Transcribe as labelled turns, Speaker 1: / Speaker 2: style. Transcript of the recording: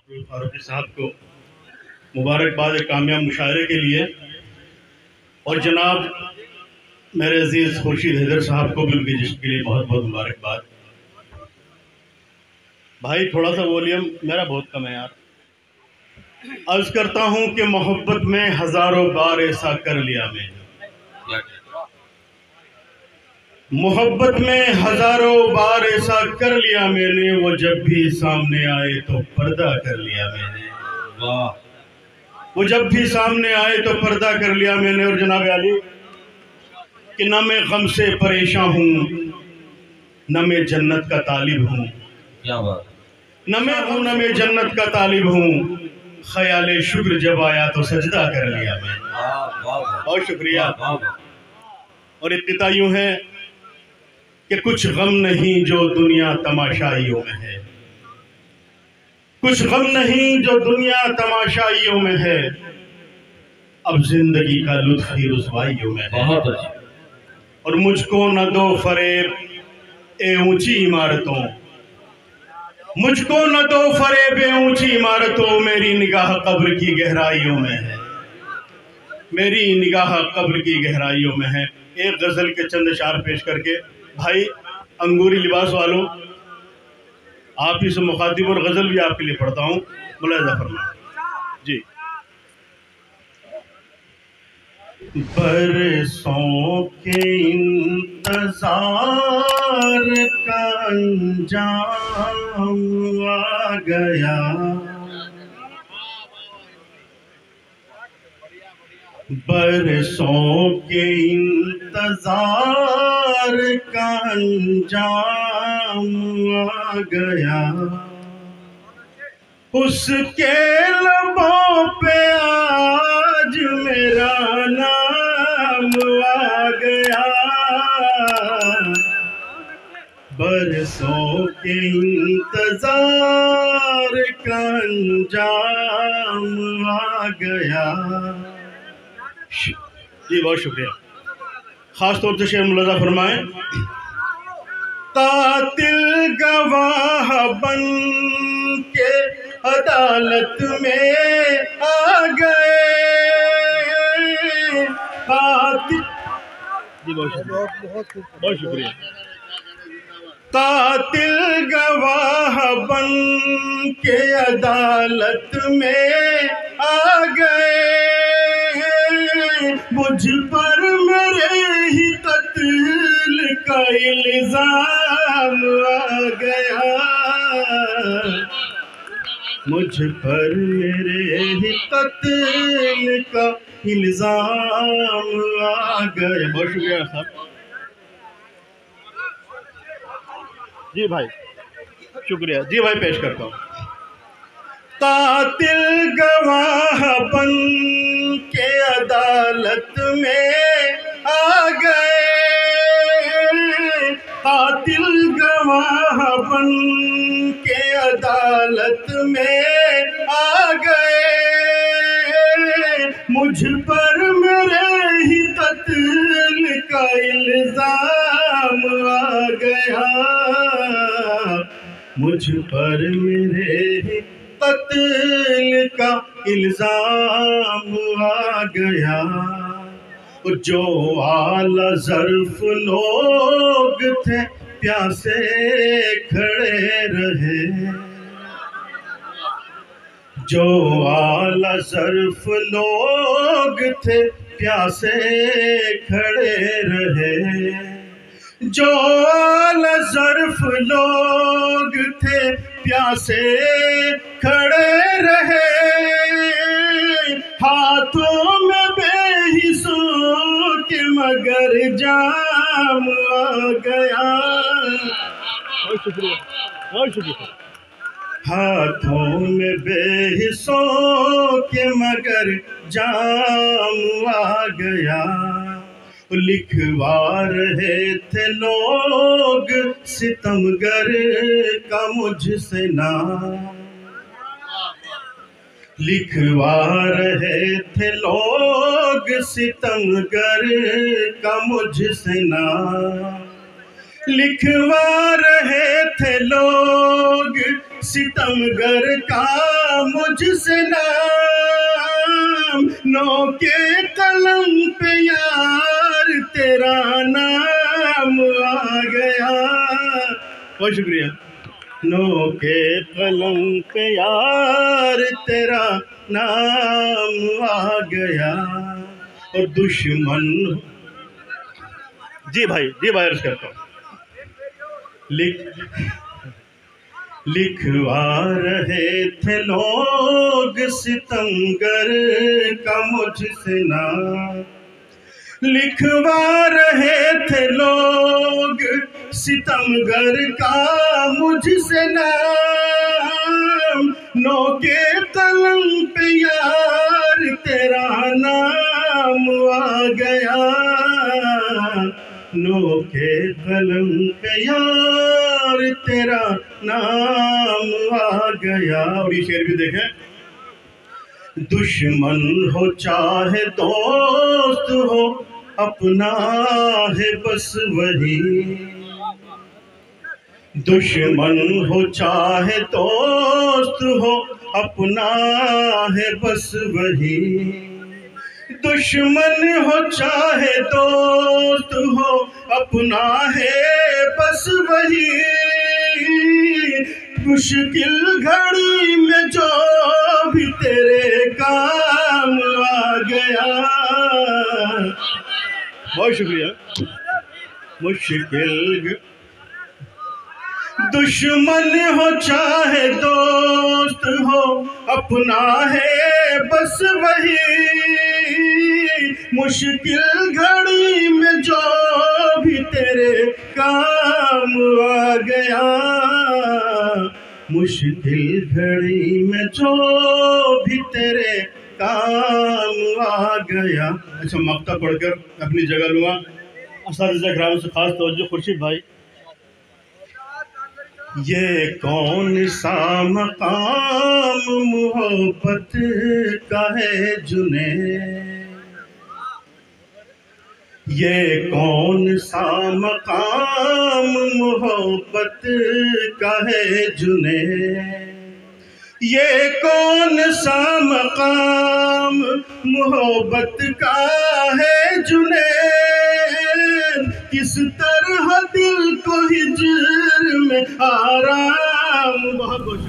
Speaker 1: फारूकी साहब को मुबारकबाद कामयाब मुशायरे के लिए, और जनाब मेरे अजीज़ खुर्शीद हैदर साहब को भी उनके जिस्म के लिए बहुत बहुत मुबारकबाद। भाई थोड़ा सा वॉल्यूम मेरा बहुत कम है यार। अर्ज़ करता हूँ कि मोहब्बत में हज़ारों बार ऐसा कर लिया मैंने, मोहब्बत में हज़ारों बार ऐसा कर लिया मैंने, वो जब भी सामने आए तो पर्दा कर लिया मैंने। वाह, वो जब भी सामने आए तो पर्दा कर लिया मैंने। और जनाब अली कि न मैं गम से परेशान हूँ, न मैं जन्नत का तालिब हूँ। क्या बात, न मैं हूँ न मैं जन्नत का तालिब हूँ, ख्याले शुक्र जब आया तो सजदा कर लिया मैंने। बहुत शुक्रिया। और इब्तिदा यूं है कि कुछ गम नहीं जो दुनिया तमाशाइयों में है, कुछ गम नहीं जो दुनिया तमाशाइयों में है, अब जिंदगी का लुत्फ ही रुसवाइयों में है। बहुत अच्छी। और मुझको न दो फरेब ए ऊंची इमारतों, मुझको न दो फरेब ए ऊंची इमारतों, मेरी निगाह कब्र की गहराइयों में है, मेरी निगाह कब्र की गहराइयों में है। एक गजल के चंद अशार पेश करके भाई अंगूरी लिबास वालों, आप ही से मुखातिब और गजल भी आपके लिए पढ़ता हूँ, मुलाहिजा फरमाएं जी। बरसों के इंतजार का अंजाम आ गया, बरसों के इंतजार का अंजाम आ गया, उसके लबों पे आज मेरा नाम आ गया, बरसों के इंतजार का अंजाम आ गया। जी बहुत शुक्रिया। खास तौर से शेर मुलाजा फरमाएं। कातिल गवाह बन के अदालत में आ गए, कातिल, जी बहुत शुक्रिया। कातिल गवाह बन के अदालत में आ गए, मुझ पर मेरे ही कत्ल का इल्जाम आ गया, मुझ पर मेरे ही कत्ल का इल्जाम आ गया। बहुत शुक्रिया साहब। जी भाई शुक्रिया। जी भाई पेश करता हूँ। कातिल गवाह बन के अदालत में आ गए, कातिल गवाह बन के अदालत में आ गए, मुझ पर मेरे ही कत्ल का इल्जाम आ गया, मुझ पर मेरे ही कत्ल का इल्जाम आ गया। जो आला ज़र्फ लोग थे प्यासे खड़े रहे, जो आला ज़र्फ लोग थे प्यासे खड़े रहे, जो आला ज़र्फ लोग थे प्यासे खड़े रहे, हाथों में बेहिस्सों के मगर जाम आ गया। बहुत शुक्रिया, बहुत शुक्रिया। हाथों में बेहिस्सों के मगर जाम आ गया, लिखवा रहे थे लोग सितमगर का मुझसे नाम, लिखवा रहे थे लोग सितमगर का मुझसे नाम, लिखवा रहे थे लोग सितमगर का मुझसे नाम, नो के कलम पे यार तेरा नाम आ गया। बहुत शुक्रिया। नो के कलम पे यार तेरा नाम आ गया। और दुश्मन, जी भाई अर्ज करता हूँ। लिखवा रहे थे लोग सितमगर का मुझसे नाम, लिखवा रहे थे लोग सितमगर का मुझसे नाम, नो के कलम पे यार तेरा नाम आ गया। नो के कलम पे यार तेरा नाम आ गया। और ये शेर भी देखें, दुश्मन हो चाहे दोस्त हो अपना है बस वही, दुश्मन हो चाहे दोस्त हो अपना है बस वही, दुश्मन हो चाहे दोस्त हो अपना है बस वही, मुश्किल घड़ी में जो भी तेरे काम आ गया। बहुत शुक्रिया। मुश्किल दुश्मन हो चाहे दोस्त हो अपना है बस वही, मुश्किल घड़ी में जो भी तेरे काम आ गया, मुश्किल घड़ी में जो भी तेरे काम आ गया। अच्छा, मक्ता पढ़कर अपनी जगह लूँगा। असातिज़ा किराम से खास तवज्जो खुर्शीद भाई। ये कौन सा मकाम मोहब्बत का है जुने, ये कौन सा मकाम मोहब्बत का है जुने, ये कौन सा मकाम मोहब्बत का है जुने, किस तरह दिल को हिज्र में आराम। बहुत बहुत